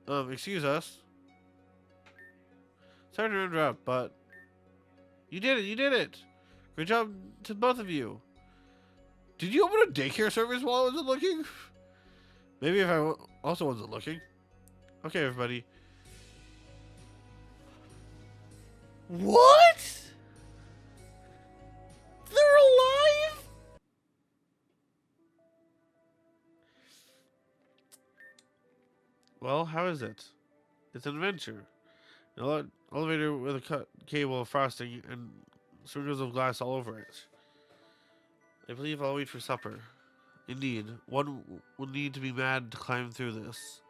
Excuse us. Sorry to interrupt, but you did it. You did it. Great job to both of you. Did you open a daycare service while I wasn't looking? Maybe if I also wasn't looking. Okay, everybody. What? They're alive? Well, how is it? It's an adventure. An elevator with a cut cable of frosting and circles of glass all over it. I believe I'll wait for supper. Indeed, one would need to be mad to climb through this.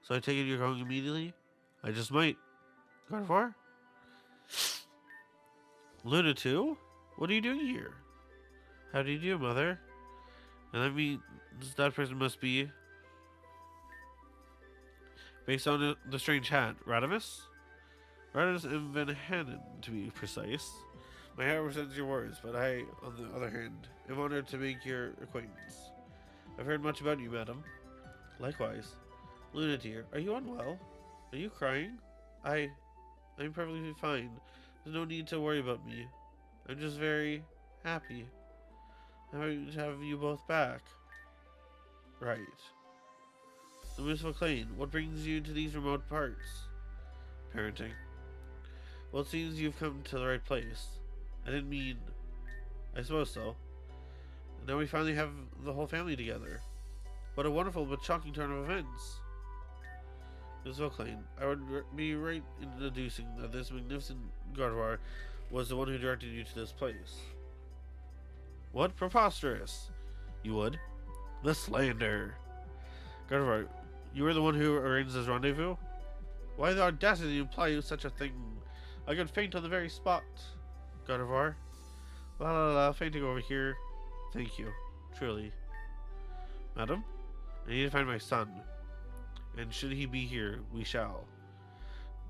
So I take it you're going immediately? I just might. Gardevoir? Luna too? What are you doing here? How do you do, mother? And that means that person must be... Based on the strange hat, Radimus? Radimus and Van Hanen, to be precise. My hat represents your words, but I, on the other hand, am honored to make your acquaintance. I've heard much about you, madam. Likewise. Luna, dear, are you unwell? Are you crying? I'm perfectly fine. There's no need to worry about me. I'm just very happy. I'm happy to have you both back. Right. So, Miss McLean, what brings you to these remote parts? Parenting. Well, it seems you've come to the right place. I didn't mean... I suppose so. And now we finally have the whole family together. What a wonderful but shocking turn of events. Miss McLean, I would be right in deducing that this magnificent Gardevoir was the one who directed you to this place. What? Preposterous! You would? The slander! Gardevoir, you were the one who arranged this rendezvous? Why the audacity to imply such a thing? I could faint on the very spot. Gardevoir? La la la, fainting over here. Thank you. Truly. Madam? I need to find my son. And should he be here, we shall.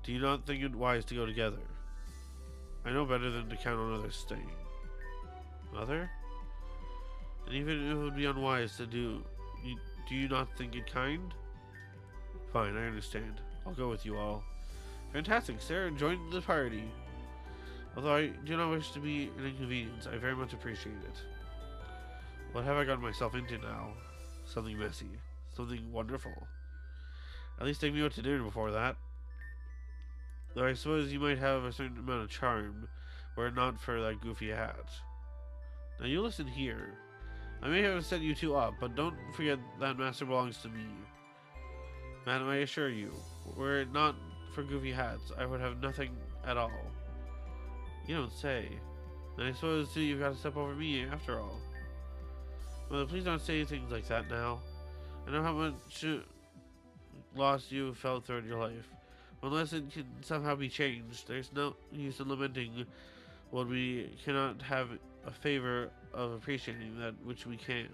Do you not think it wise to go together? I know better than to count on others staying. Mother? And even if it would be unwise to do you not think it kind? Fine, I understand. I'll go with you all. Fantastic, Sarah. Join the party. Although I do not wish to be an inconvenience, I very much appreciate it. What have I gotten myself into now? Something messy. Something wonderful. At least take me out to dinner before that. Though I suppose you might have a certain amount of charm, were it not for that goofy hat. Now you listen here. I may have set you two up, but don't forget that master belongs to me. Madam, I assure you, were it not for goofy hats, I would have nothing at all. You don't say. And I suppose, too, you've got to step over me after all. Mother, please don't say things like that now. I know how much loss you have felt throughout your life. Unless it can somehow be changed, there's no use in lamenting what we cannot have a favor of appreciating that which we can.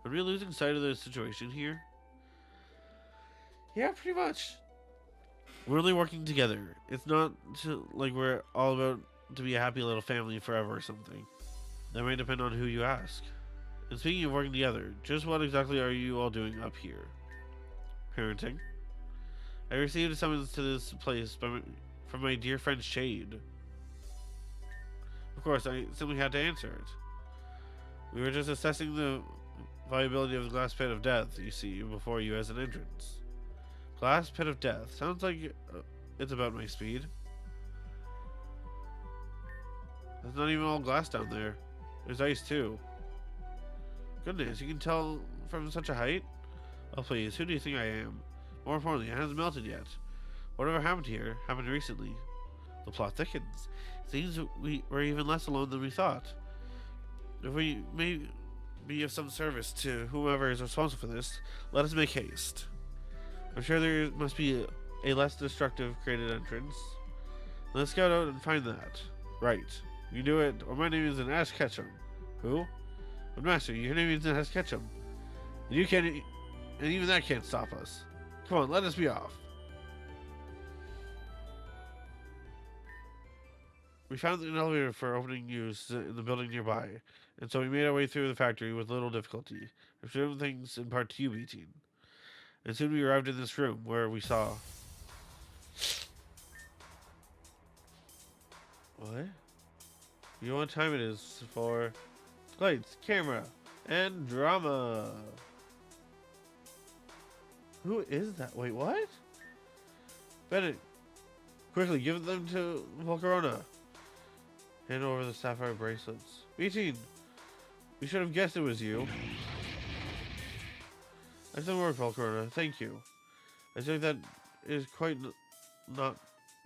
Are we losing sight of the situation here? Yeah, pretty much. We're only working together. It's not like we're all about to be a happy little family forever or something. That may depend on who you ask. And speaking of working together, just what exactly are you all doing up here? Parenting. I received a summons to this place from my dear friend Shade. Of course, I simply had to answer it. We were just assessing the viability of the glass pit of death, you see, before you as an entrance. Glass pit of death. Sounds like it's about my speed. There's not even all glass down there. There's ice too. Goodness, you can tell from such a height? Oh please, who do you think I am? More importantly, it hasn't melted yet. Whatever happened here happened recently. The plot thickens. It seems we're even less alone than we thought. If we may be of some service to whoever is responsible for this, let us make haste. I'm sure there must be a less destructive created entrance. Let's go out and find that. Right. You do it, or my name is an Ash Ketchum. Who? But Master, your name is Ash Ketchum. And you can't, and even that can't stop us. Come on, let us be off. We found an elevator for opening use in the building nearby, and so we made our way through the factory with little difficulty. I've shown things in part to you, B-tean. And soon we arrived in this room where we saw. What? You know what time it is for lights, camera, and drama. Who is that? Wait, what? Bennett, quickly give them to Volcarona. Hand over the sapphire bracelets. B-tean, we should have guessed it was you. Excellent work, Volcarona. Thank you. I think that is quite not.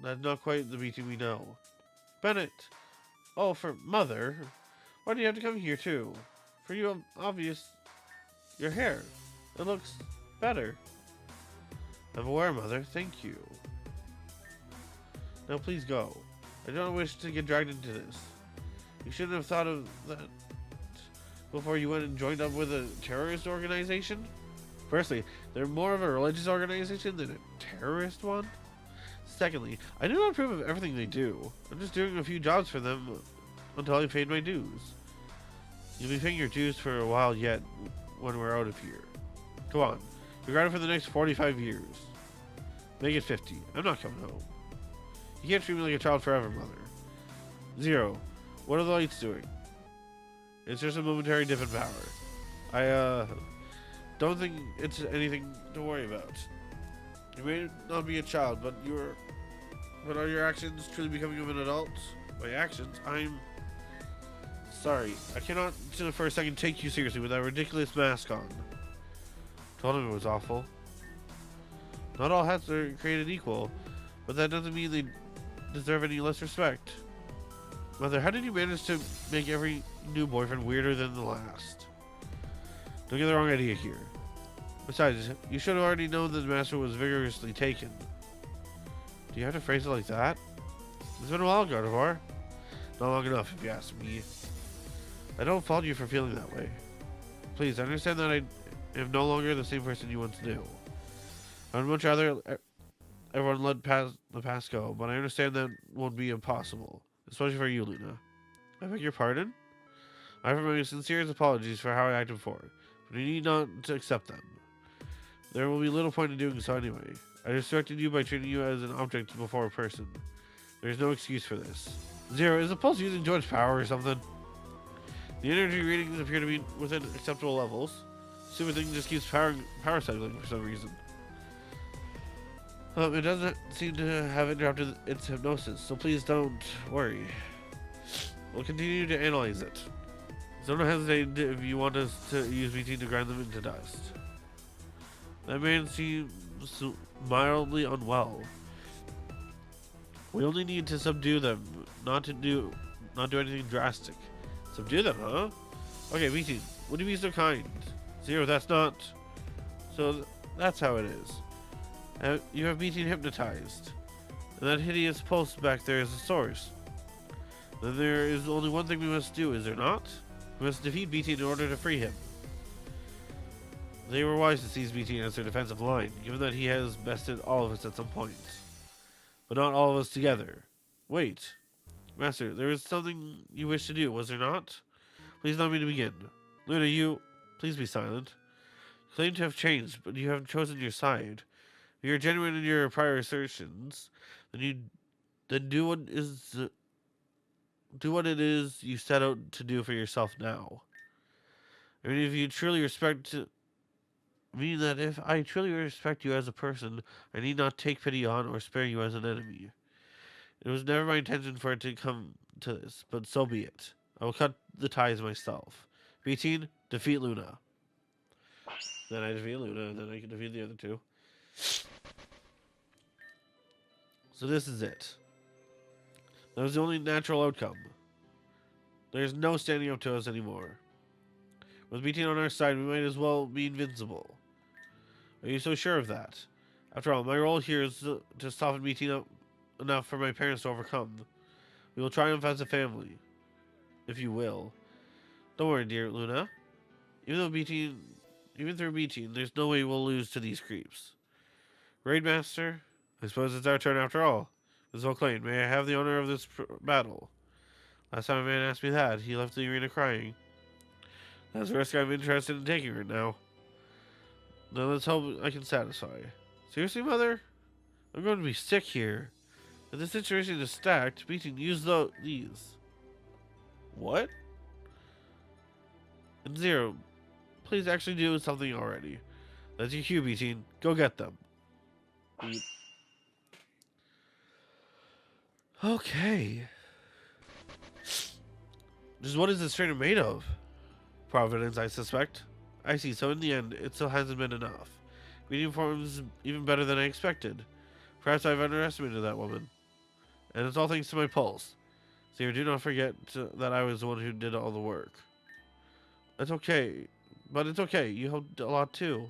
That's not quite the B-tean we know. Bennett. Oh, for Mother. Why do you have to come here too? For you, obvious. Your hair. It looks better. I'm aware, Mother. Thank you. Now please go. I don't wish to get dragged into this. You shouldn't have thought of that before you went and joined up with a terrorist organization. Firstly, they're more of a religious organization than a terrorist one. Secondly, I do not approve of everything they do. I'm just doing a few jobs for them until I paid my dues. You'll be paying your dues for a while yet when we're out of here. Go on. You're grounded for the next 45 years. Make it 50. I'm not coming home. You can't treat me like a child forever, Mother. Zero. What are the lights doing? It's just a momentary dip in power. I, don't think it's anything to worry about. You may not be a child, but are your actions truly becoming of an adult? My actions? I'm sorry. I cannot for a second take you seriously with that ridiculous mask on. Told him it was awful. Not all hats are created equal, but that doesn't mean they deserve any less respect. Mother, how did you manage to make every new boyfriend weirder than the last? Don't get the wrong idea here. Besides, you should have already known that the master was vigorously taken. Do you have to phrase it like that? It's been a while, Gardevoir. Not long enough, if you ask me. I don't fault you for feeling that way. Please, understand that I am no longer the same person you once knew. I would much rather everyone let the past go, but I understand that won't be impossible. Especially for you, Luna. I beg your pardon? I offer my sincerest apologies for how I acted before, but you need not to accept them. There will be little point in doing so anyway. I distracted you by treating you as an object before a person. There is no excuse for this. Zero, is the pulse using too much power or something? The energy readings appear to be within acceptable levels. Stupid thing just keeps power cycling for some reason. It doesn't seem to have interrupted its hypnosis, so please don't worry. We'll continue to analyze it. So don't hesitate if you want us to use B-tean to grind them into dust. That man seems mildly unwell. We only need to subdue them, not do anything drastic. Subdue them, huh? Okay, B-tean, would you be so kind? Zero, that's not. So that's how it is. You have B-tean hypnotized, and that hideous pulse back there is the source. Then there is only one thing we must do, is there not? We must defeat B-tean in order to free him. They were wise to seize B-tean as their defensive line, given that he has bested all of us at some point. But not all of us together. Wait. Master, there was something you wished to do, was there not? Please allow me to begin. Luna, you... Please be silent. You claim to have changed, but you have chosen your side. If you're genuine in your prior assertions, then do what it is you set out to do for yourself now. I mean, if I truly respect you as a person, I need not take pity on or spare you as an enemy. It was never my intention for it to come to this, but so be it. I will cut the ties myself. B-tean, defeat Luna. Then I defeat Luna, and then I can defeat the other two. So this is it. That was the only natural outcome. There's no standing up to us anymore. With B-tean on our side, we might as well be invincible. Are you so sure of that? After all, my role here is to soften B-tean up enough for my parents to overcome. We will triumph as a family. If you will. Don't worry, dear Luna. Even through B-tean, there's no way we'll lose to these creeps. Raidmaster, I suppose it's our turn after all. Ms. O'Clain, may I have the honor of this battle? Last time a man asked me that, he left the arena crying. That's the risk I'm interested in taking right now. Now let's hope I can satisfy. Seriously, Mother? I'm going to be sick here. If the situation is stacked, B-tean, use these. What? And Zero, please actually do something already. That's your cue, B-tean. Go get them. Beep. Okay. Just what is this trainer made of? Providence, I suspect. I see, so in the end, it still hasn't been enough. Medium form is even better than I expected. Perhaps I've underestimated that woman. And it's all thanks to my pulse. So do not forget that I was the one who did all the work. It's okay. But it's okay. You helped a lot too.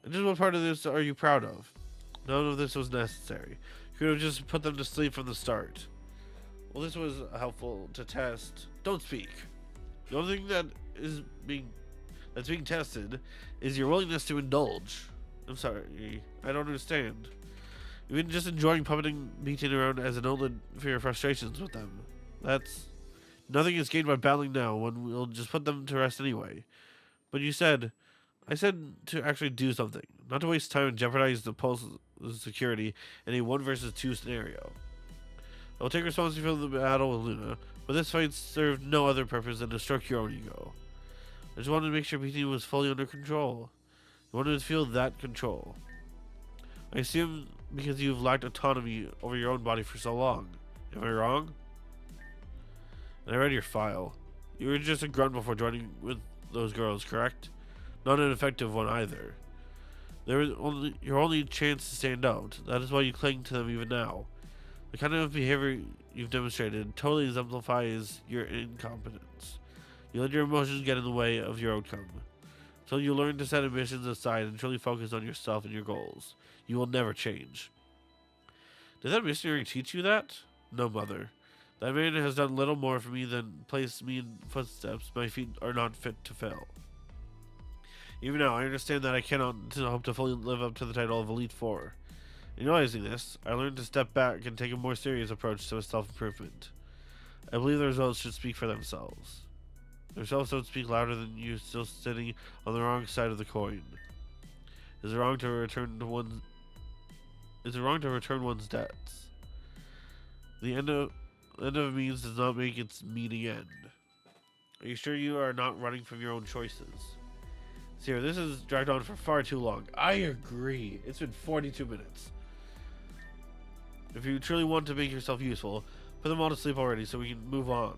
And just what part of this are you proud of? None of this was necessary. You could have just put them to sleep from the start. Well, this was helpful to test. Don't speak. The only thing that's being tested is your willingness to indulge. I'm sorry, I don't understand. You've been just enjoying puppeting B-tean around as an outlet for your frustrations with them. Nothing is gained by battling now when we'll just put them to rest anyway. But I said to actually do something, not to waste time and jeopardize the pulse's security in a 1 versus 2 scenario. I will take responsibility for the battle with Luna, but this fight served no other purpose than to stroke your own ego. I just wanted to make sure B-tean was fully under control. I wanted to feel that control. I assume because you've lacked autonomy over your own body for so long. Am I wrong? And I read your file. You were just a grunt before joining with those girls, correct? Not an effective one either. There was your only chance to stand out. That is why you cling to them even now. The kind of behavior you've demonstrated totally exemplifies your incompetence. You let your emotions get in the way of your outcome. Until you learn to set ambitions aside and truly focus on yourself and your goals, you will never change. Did that missionary teach you that? No, Mother. That man has done little more for me than place me in footsteps my feet are not fit to fill. Even now, I understand that I cannot hope to fully live up to the title of Elite Four. In realizing this, I learned to step back and take a more serious approach to self-improvement. I believe the results should speak for themselves. The results don't speak louder than you still sitting on the wrong side of the coin. Is it wrong to return one's debts? The end of a means does not make its meaning end. Are you sure you are not running from your own choices? Sierra, this has dragged on for far too long. I agree. It's been 42 minutes. If you truly want to make yourself useful, put them all to sleep already so we can move on.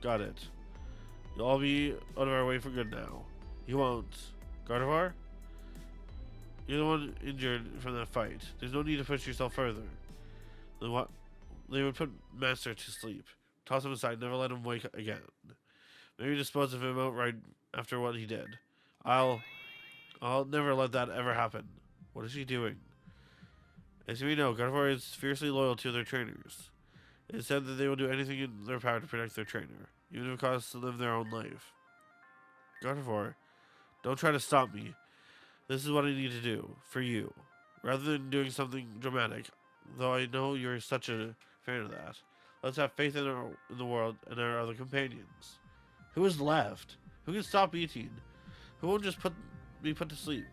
Got it. You'll all be out of our way for good now. You won't. Gardevoir? You're the one injured from that fight. There's no need to push yourself further. Then what? They would put Master to sleep. Toss him aside, never let him wake again. Maybe dispose of him outright after what he did. I'll never let that ever happen. What is she doing? As we know, Gardevoir is fiercely loyal to their trainers. It is said that they will do anything in their power to protect their trainer, even if it costs to live their own life. Gardevoir, don't try to stop me. This is what I need to do, for you. Rather than doing something dramatic, though I know you're such a fan of that, let's have faith in the world and our other companions. Who is left? Who can stop B-tean? Who won't just be put to sleep?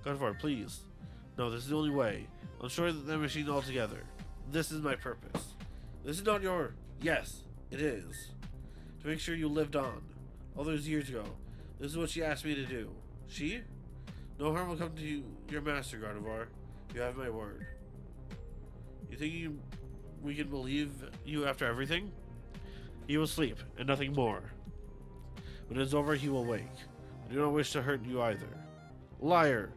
Gardevoir, please. No, this is the only way. I'll destroy the machine altogether. This is my purpose. This is not your... Yes, it is. To make sure you lived on. All those years ago. This is what she asked me to do. She? No harm will come to your master, Gardevoir. You have my word. You think we can believe you after everything? He will sleep, and nothing more. When it is over, he will wake. I do not wish to hurt you either. Liar!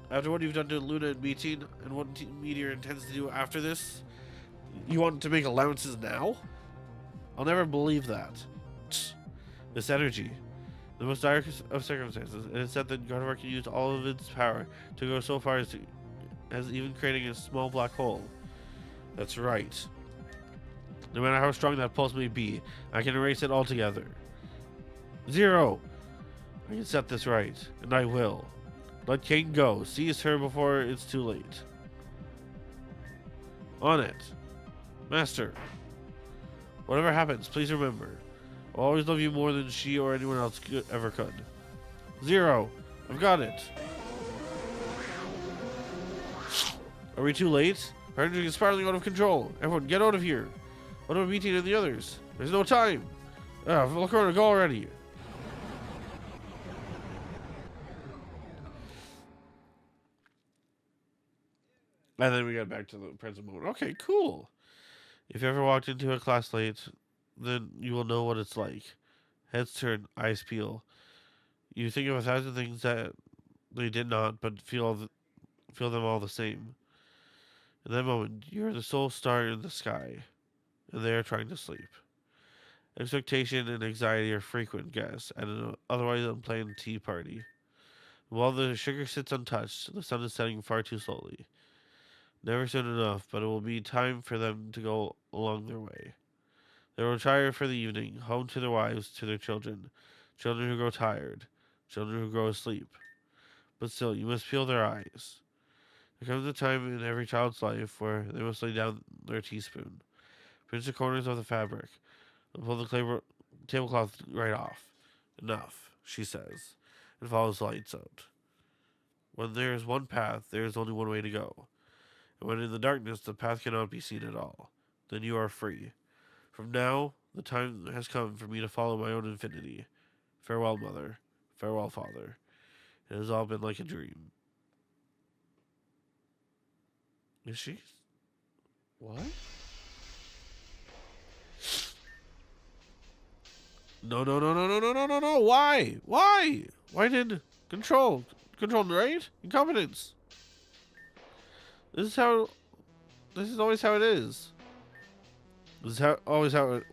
After what you've done to Luna and B-tean, and what Meteor intends to do after this, you want to make allowances now? I'll never believe that. This energy. The most dire of circumstances, it is said that Gardevoir can use all of its power to go so far as even creating a small black hole. That's right. No matter how strong that pulse may be, I can erase it altogether. Zero! I can set this right, and I will. Let Kane go. Seize her before it's too late. On it. Master. Whatever happens, please remember. I'll always love you more than she or anyone else ever could. Zero! I've got it. Are we too late? Our energy is spiraling out of control. Everyone, get out of here. What about B-tean and the others? There's no time. Look around, go already. And then we got back to the present moment. Okay, cool. If you ever walked into a class late, then you will know what it's like. Heads turn, eyes peel. You think of 1,000 things that they did not, but feel them all the same. In that moment, you are the sole star in the sky, and they are trying to sleep. Expectation and anxiety are frequent guests at an otherwise unplanned tea party. While the sugar sits untouched, the sun is setting far too slowly. Never soon enough, but it will be time for them to go along their way. They will retire for the evening, home to their wives, to their children, children who grow tired, children who grow asleep. But still, you must feel their eyes. There comes a time in every child's life where they must lay down their teaspoon, pinch the corners of the fabric, and pull the tablecloth right off. Enough, she says, and follows the lights out. When there is one path, there is only one way to go. And when in the darkness the path cannot be seen at all, then you are free. From now, the time has come for me to follow my own infinity. Farewell, mother. Farewell, father. It has all been like a dream. Is she? What? No, no, no, no, no, no, no, no, no. Why? Why? Why did control, right? Incompetence. This is always how it is. This is always how it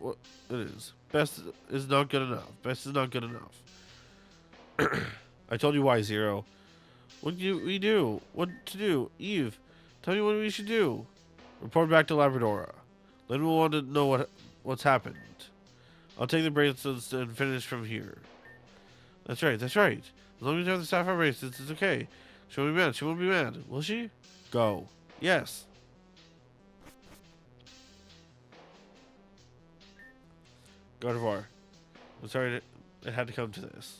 is. Best is not good enough. Best is not good enough. I told you why, Zero. What do we do? What to do? Eve, tell me what we should do. Report back to Labradora. Then we'll want to know what's happened. I'll take the bracelets and finish from here. That's right, that's right. As long as you have the sapphire bracelets, it's okay. She won't be mad. She won't be mad. Will she? Go. Yes. Gardevoir. I'm sorry it had to come to this.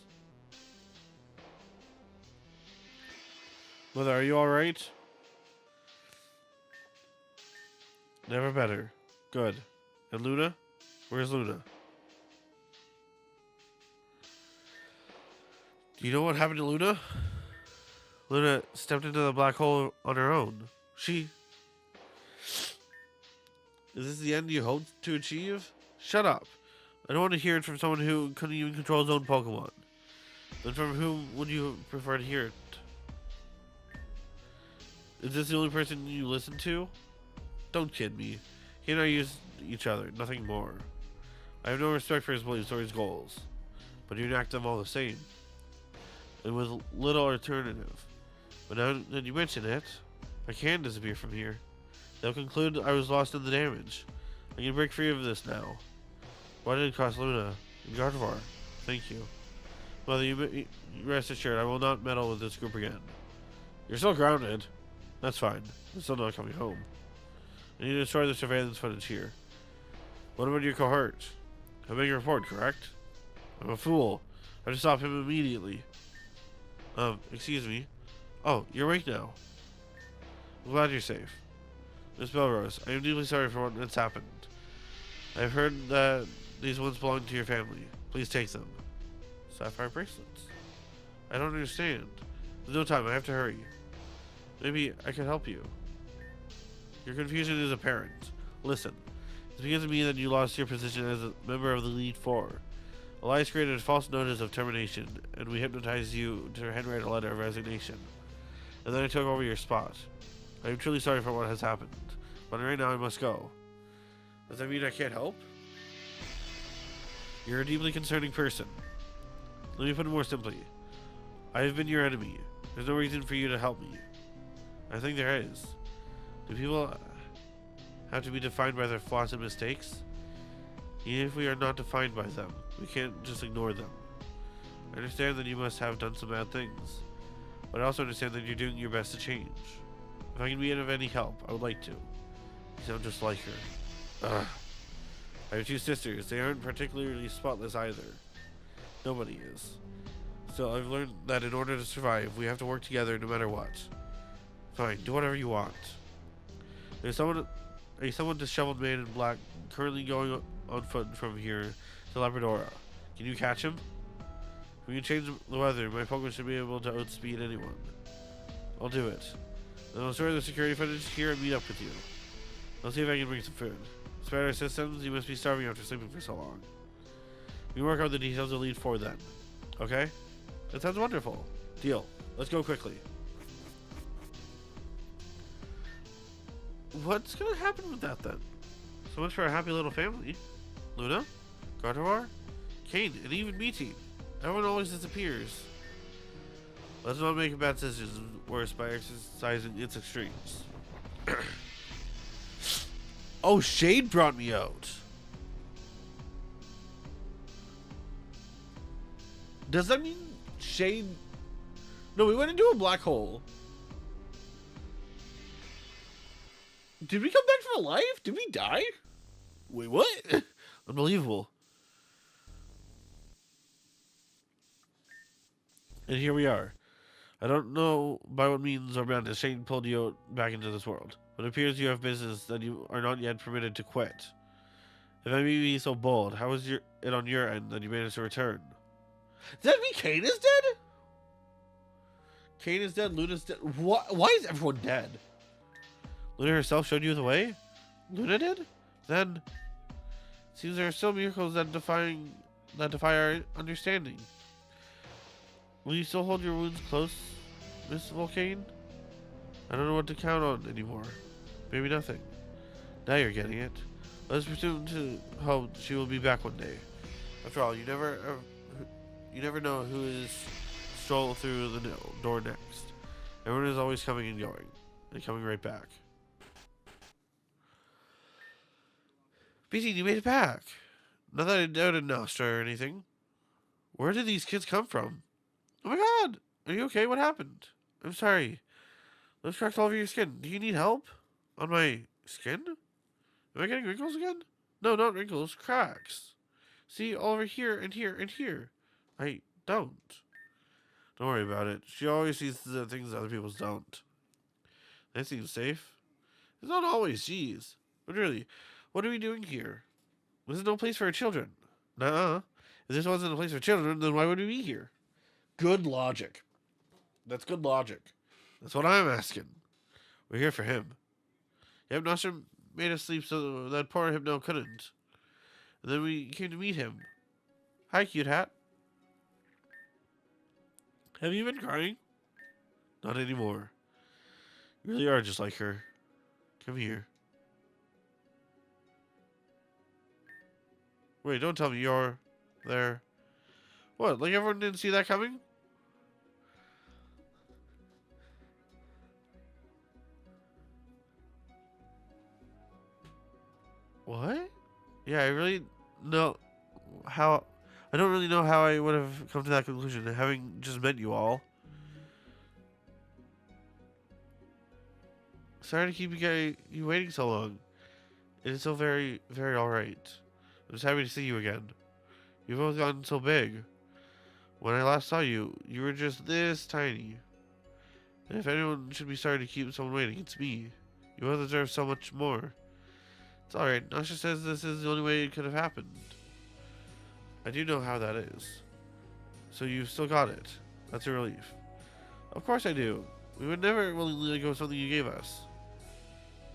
Mother, are you alright? Never better. Good. And Luna? Where's Luna? Do you know what happened to Luna? Luna stepped into the black hole on her own. Is this the end you hoped to achieve? Shut up. I don't want to hear it from someone who couldn't even control his own Pokemon. Then from whom would you prefer to hear it? Is this the only person you listen to? Don't kid me. He and I use each other, nothing more. I have no respect for his beliefs or his goals, but you enact them all the same, and with little alternative. But now that you mention it, I can disappear from here. They'll conclude I was lost in the damage. I can break free of this now. Why did it cost Luna and Gardevoir? Thank you. Mother, you rest assured I will not meddle with this group again. You're still grounded. That's fine. I'm still not coming home. I need to destroy the surveillance footage here. What about your cohort? I'm making a report, correct? I'm a fool. I have to stop him immediately. Excuse me. Oh, you're awake now. I'm glad you're safe. Miss Belrose, I am deeply sorry for what has happened. I've heard that these ones belong to your family. Please take them. Sapphire bracelets. I don't understand. There's no time. I have to hurry. Maybe I can help you. Your confusion is apparent. Listen. It's because of me that you lost your position as a member of the Elite Four. Elias created a false notice of termination, and we hypnotized you to handwrite a letter of resignation. And then I took over your spot. I am truly sorry for what has happened, but right now I must go. Does that mean I can't help? You're a deeply concerning person. Let me put it more simply. I have been your enemy. There's no reason for you to help me. I think there is. Do people have to be defined by their flaws and mistakes? Even if we are not defined by them, we can't just ignore them. I understand that you must have done some bad things, but I also understand that you're doing your best to change. If I can be of any help, I would like to. You sound just like her. Ugh. I have two sisters. They aren't particularly spotless either. Nobody is. Still, I've learned that in order to survive, we have to work together no matter what. Fine, do whatever you want. There's a somewhat disheveled man in black currently going on foot from here to Labradora. Can you catch him? If we can change the weather, my Pokemon should be able to outspeed anyone. I'll do it. Then I'll restore the security footage here and meet up with you. I'll see if I can bring some food. Despite our systems, you must be starving after sleeping for so long. We work out the details of lead 4 then. Okay? That sounds wonderful. Deal. Let's go quickly. What's gonna happen with that then? So much for a happy little family. Luna? Gardevoir? Kane, and even B-tean. Everyone always disappears. Let's not make a bad decision worse by exercising its extremes. Oh, Shade brought me out. Does that mean Shade... No, we went into a black hole. Did we come back from life? Did we die? Wait, what? Unbelievable. And here we are. I don't know by what means or madness Shane pulled you out back into this world, but it appears you have business that you are not yet permitted to quit. If I may be so bold, how is it on your end that you managed to return? Does that mean Kane is dead? Kane is dead, Luna's dead. Why is everyone dead? Luna herself showed you the way? Luna did? Then, it seems there are still miracles that defy our understanding. Will you still hold your wounds close, Miss Volcane? I don't know what to count on anymore. Maybe nothing. Now you're getting it. Let's presume to hope she will be back one day. After all, you never know who is stroll through the door next. Everyone is always coming and going, and coming right back. B-tean, you made it back. Not that I doubted Nostra or anything. Where did these kids come from? Oh my god! Are you okay? What happened? I'm sorry. Those cracked all over your skin. Do you need help? On my skin? Am I getting wrinkles again? No, not wrinkles. Cracks. See, all over here and here and here. I don't. Don't worry about it. She always sees the things other people don't. That seems safe. It's not always, jeez. But really, what are we doing here? This is no place for children. Nuh-uh. If this wasn't a place for children, then why would we be here? Good logic. That's good logic. That's what I'm asking. We're here for him. Yep, Nostra made us sleep so that poor Hypno couldn't. And then we came to meet him. Hi, cute hat. Have you been crying? Not anymore. You really are just like her. Come here. Wait, don't tell me you're there. What, like everyone didn't see that coming? What? Yeah, I really know how... I don't really know how I would have come to that conclusion, having just met you all. Sorry to keep you waiting so long. It is so very, very alright. I'm just happy to see you again. You've both gotten so big. When I last saw you, you were just this tiny. And if anyone should be sorry to keep someone waiting, it's me. You both deserve so much more. It's alright. Nasha says this is the only way it could have happened. I do know how that is. So you've still got it. That's a relief. Of course I do. We would never willingly let go of something you gave us.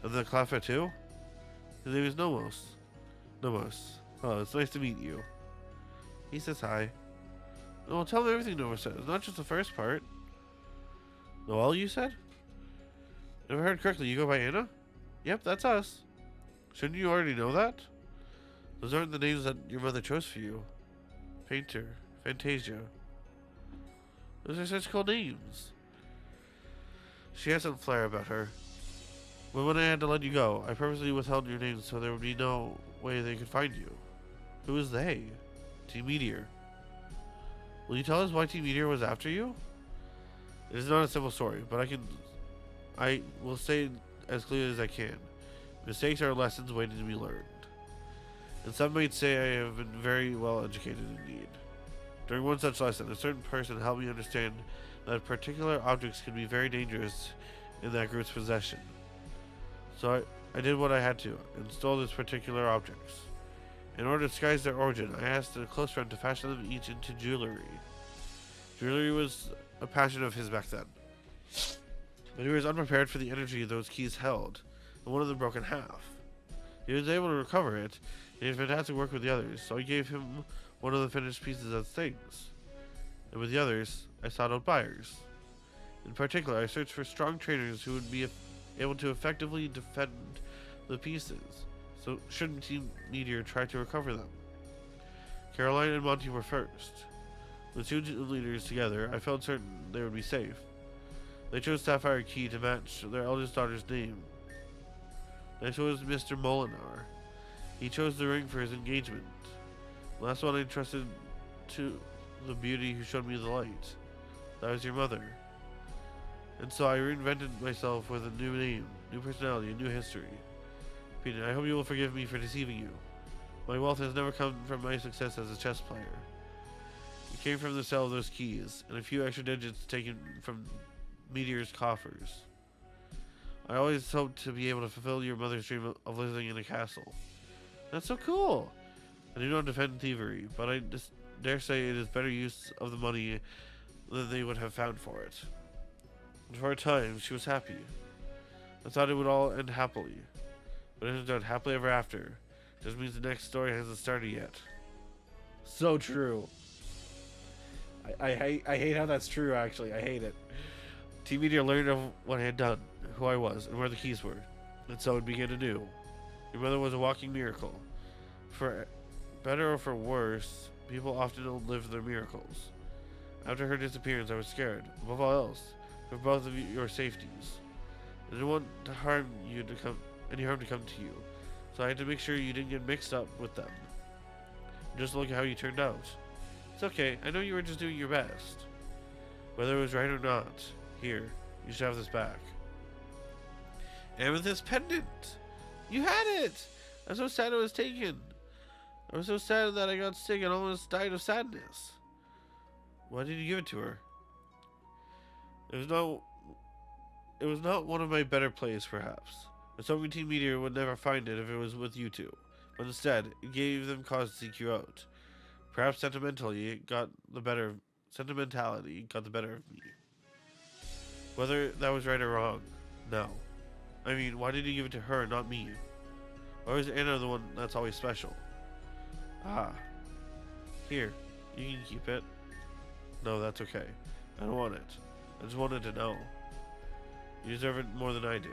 And the Cleffa too? His name is Nomos. Nomos. Oh, it's nice to meet you. He says hi. No, tell him everything Nomos says, not just the first part. Noelle, you said? If I heard correctly, you go by Anna? Yep, that's us. Shouldn't you already know that? Those aren't the names that your mother chose for you. Painter, Fantasia. Those are such cool names. She has some flair about her. But when I had to let you go, I purposely withheld your name so there would be no way they could find you. Who is they? Team Meteor. Will you tell us why Team Meteor was after you? It is not a simple story, but I will say it as clearly as I can. Mistakes are lessons waiting to be learned. And some might say I have been very well educated indeed. During one such lesson, a certain person helped me understand that particular objects can be very dangerous in that group's possession. So I did what I had to, and stole these particular objects. In order to disguise their origin, I asked a close friend to fashion them each into jewelry. Jewelry was a passion of his back then. But he was unprepared for the energy those keys held, and one of them broke in half. He was able to recover it, and he had fantastic work with the others, so I gave him one of the finished pieces as things. And with the others, I sought out buyers. In particular, I searched for strong trainers who would be able to effectively defend the pieces, so shouldn't Team Meteor try to recover them. Caroline and Monty were first. With two leaders together, I felt certain they would be safe. They chose Sapphire Key to match their eldest daughter's name. I chose Mr. Molinar. He chose the ring for his engagement. The last one I entrusted to the beauty who showed me the light. That was your mother. And so I reinvented myself with a new name, new personality, a new history. Peter, I hope you will forgive me for deceiving you. My wealth has never come from my success as a chess player. It came from the sale of those keys, and a few extra digits taken from Meteor's coffers. I always hoped to be able to fulfill your mother's dream of living in a castle. That's so cool! I do not defend thievery, but I just dare say it is better use of the money than they would have found for it. And for a time, she was happy. I thought it would all end happily. But it turns out happily ever after. Just means the next story hasn't started yet. So true. I hate how that's true, actually. I hate it. Team Meteor learned of what I had done, who I was, and where the keys were. And so it began anew. Your mother was a walking miracle. For better or for worse, people often outlive their miracles. After her disappearance, I was scared, above all else, for both of your safeties. I didn't want to harm you to come, any harm to come to you, so I had to make sure you didn't get mixed up with them. Just look at how you turned out. It's okay, I know you were just doing your best. Whether it was right or not, here, you should have this back. Amethyst pendant! You had it! I'm so sad it was taken. I was so sad that I got sick and almost died of sadness. Why did you give it to her? It was not one of my better plays, perhaps. The Soviet Team Meteor would never find it if it was with you two, but instead, it gave them cause to seek you out. Perhaps sentimentality got the better of me. Whether that was right or wrong, no. I mean, why did you give it to her and not me? Why was Anna the one that's always special? Ah. Here, you can keep it. No, that's okay. I don't want it. I just wanted to know. You deserve it more than I do.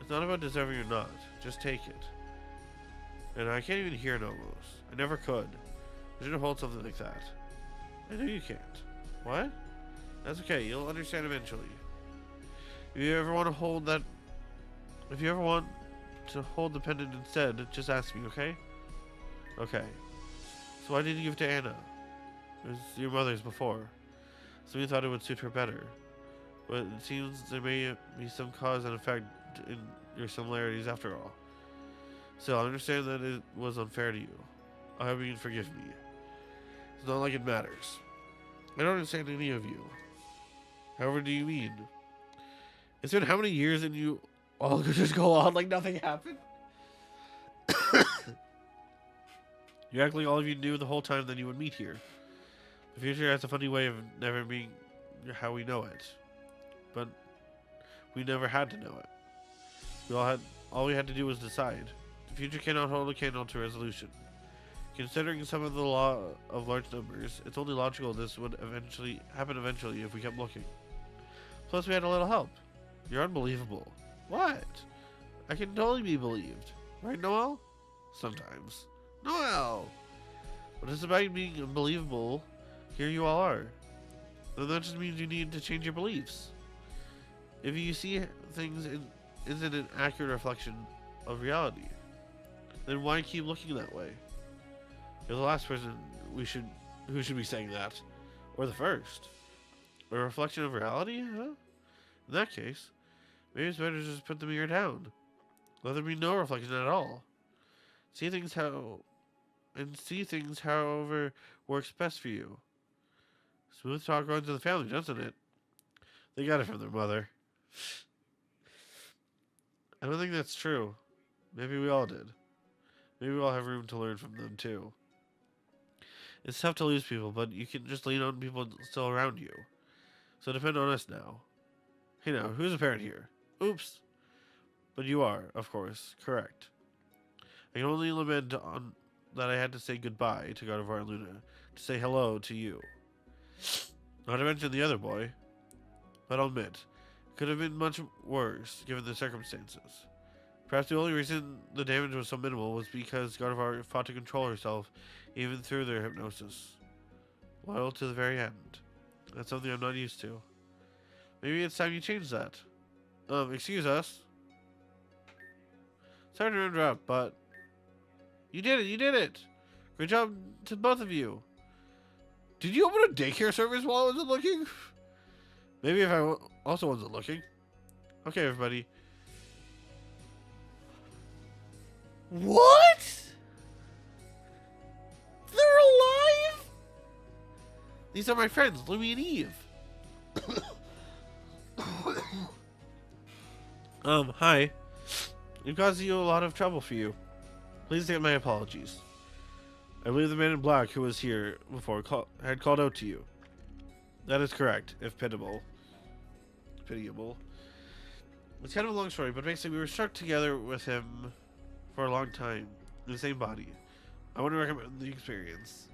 It's not about deserving or not. Just take it. And I can't even hear it almost. I never could. I shouldn't hold something like that. I know you can't. What? That's okay. You'll understand eventually. If you ever want to hold the pendant instead, just ask me, okay? Okay. So why did you give it to Anna? It was your mother's before. So we thought it would suit her better. But it seems there may be some cause and effect in your similarities after all. Still, I understand that it was unfair to you. I hope you can forgive me. It's not like it matters. I don't understand any of you. However do you mean? It's been how many years and you all could just go on like nothing happened? You act like all of you knew the whole time that you would meet here. The future has a funny way of never being how we know it. But we never had to know it. All we had to do was decide. The future cannot hold a candle to resolution. Considering some of the law of large numbers, it's only logical this would happen eventually if we kept looking. Plus we had a little help. You're unbelievable. What? I can totally be believed. Right, Noel? Sometimes. Noel! But it's about being unbelievable. Here you all are. Then that just means you need to change your beliefs. If you see things isn't an accurate reflection of reality, then why keep looking that way? You're the last person who should be saying that. Or the first. A reflection of reality, huh? In that case, maybe it's better to just put the mirror down. Let there be no reflection at all. See things how and see things however works best for you. Smooth talk runs in the family, doesn't it? They got it from their mother. I don't think that's true. Maybe we all did. Maybe we all have room to learn from them too. It's tough to lose people, but you can just lean on people still around you. So depend on us now. Hey now, who's a parent here? Oops. But you are, of course, correct. I can only lament on that I had to say goodbye to God of War and Luna, to say hello to you. Not to mention the other boy. But I'll admit, it could have been much worse given the circumstances. Perhaps the only reason the damage was so minimal was because God of War fought to control herself even through their hypnosis. Loyal to the very end. That's something I'm not used to. Maybe it's time you change that. Excuse us. Sorry to interrupt, but... You did it! Great job to both of you. Did you open a daycare service while I wasn't looking? Maybe if I also wasn't looking. Okay, everybody. What? They're alive? These are my friends, Louie and Eve. Hi. We've caused you a lot of trouble for you. Please take my apologies. I believe the man in black who was here before had called out to you. That is correct, if pitiable. Pitiable. It's kind of a long story, but basically we were stuck together with him for a long time in the same body. I want to recommend the experience.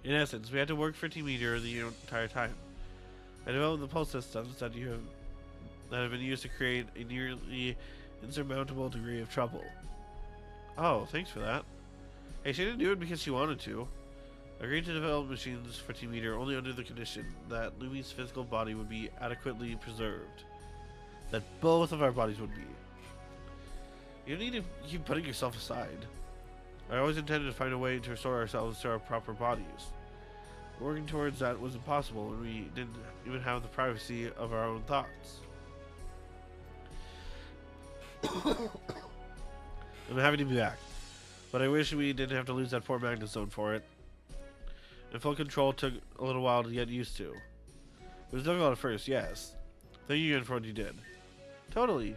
In essence, we had to work for Team Meteor the entire time. I developed the pulse systems that have been used to create a nearly insurmountable degree of trouble. Oh, thanks for that. Hey, she didn't do it because she wanted to. I agreed to develop machines for Team Meteor only under the condition that Lumi's physical body would be adequately preserved. That both of our bodies would be. You don't need to keep putting yourself aside. I always intended to find a way to restore ourselves to our proper bodies. Working towards that was impossible when we didn't even have the privacy of our own thoughts. I'm happy to be back, but I wish we didn't have to lose that poor magnet zone for it. And full control took a little while to get used to. It was difficult at first, yes. Thank you again for what you did. Totally.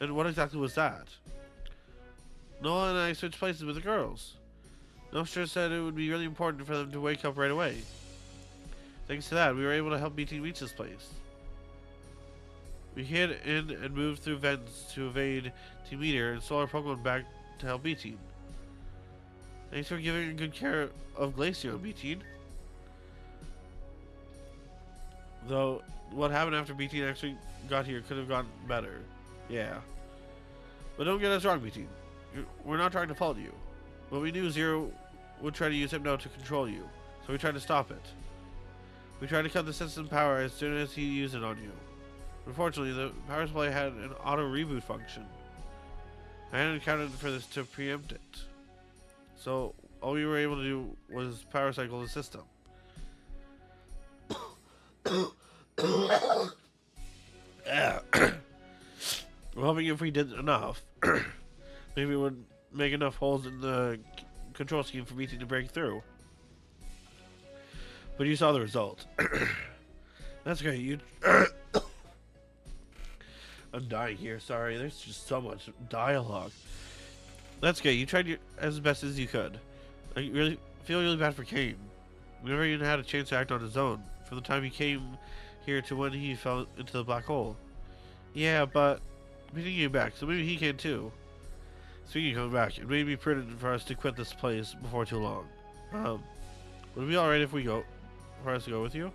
And what exactly was that? Noah and I switched places with the girls. Nostra said it would be really important for them to wake up right away. Thanks to that, we were able to help B-tean reach this place. We hid in and moved through vents to evade Team Meteor and stole our Pokemon back to help B-tean. Thanks for giving good care of Glaceon, B-tean. Though, what happened after B-tean actually got here could have gone better. Yeah. But don't get us wrong, B-tean. We're not trying to fault you. But we knew Zero would try to use Hypno to control you, so we tried to stop it. We tried to cut the system power as soon as he used it on you. Unfortunately, the power supply had an auto reboot function. I hadn't accounted for this to preempt it. So, all we were able to do was power cycle the system. We're hoping if we did enough, maybe it would make enough holes in the control scheme for B-tean to break through. But you saw the result. That's great. You. I'm dying here. Sorry. There's just so much dialogue. That's great. You tried as best as you could. I feel really bad for Kane. We never even had a chance to act on his own. From the time he came here to when he fell into the black hole. Yeah, but we didn't get back, so maybe he can too. Speaking of coming back, it may be prudent for us to quit this place before too long. Would it be alright if we go for us to go with you?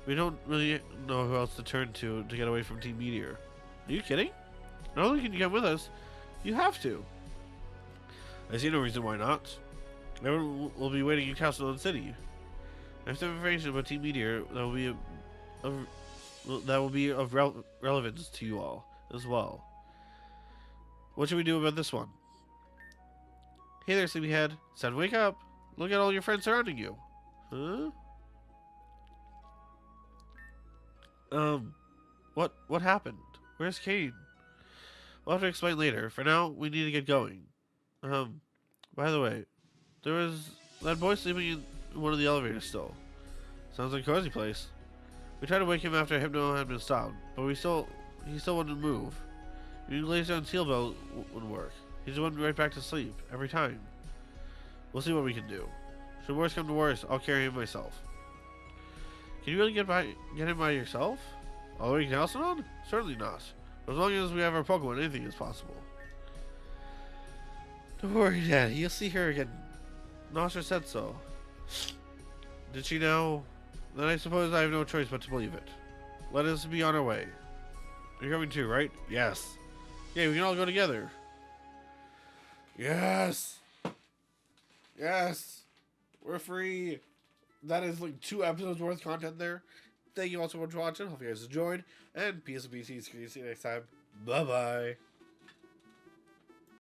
We don't really know who else to turn to get away from Team Meteor. Are you kidding? Not only can you come with us, you have to. I see no reason why not. Everyone will be waiting in Castle City. I have some information about Team Meteor that will be of relevance to you all as well. What should we do about this one? Hey there, sleepyhead. It's time to wake up. Look at all your friends surrounding you. Huh? What happened? Where's Kane? We'll have to explain later. For now, we need to get going. By the way, There was that boy sleeping in one of the elevators still. Sounds like a cozy place. We tried to wake him after Hypno had been stopped, but he still wouldn't move. Even Laser's seal belt wouldn't work. He just went right back to sleep, every time. We'll see what we can do. Should worst come to worst, I'll carry him myself. Can you really get him by yourself? All the way to Calcedon? Certainly not. But as long as we have our Pokemon, anything is possible. Don't worry, Dad. You'll see her again. Nostra said so. Did she now? Then I suppose I have no choice but to believe it. Let us be on our way. You're coming too, right? Yes. Yeah, we can all go together. Yes. Yes. We're free. That is like 2 episodes worth of content there. Thank you all so much for watching. Hope you guys enjoyed. And peace and BT. See you next time. Bye-bye.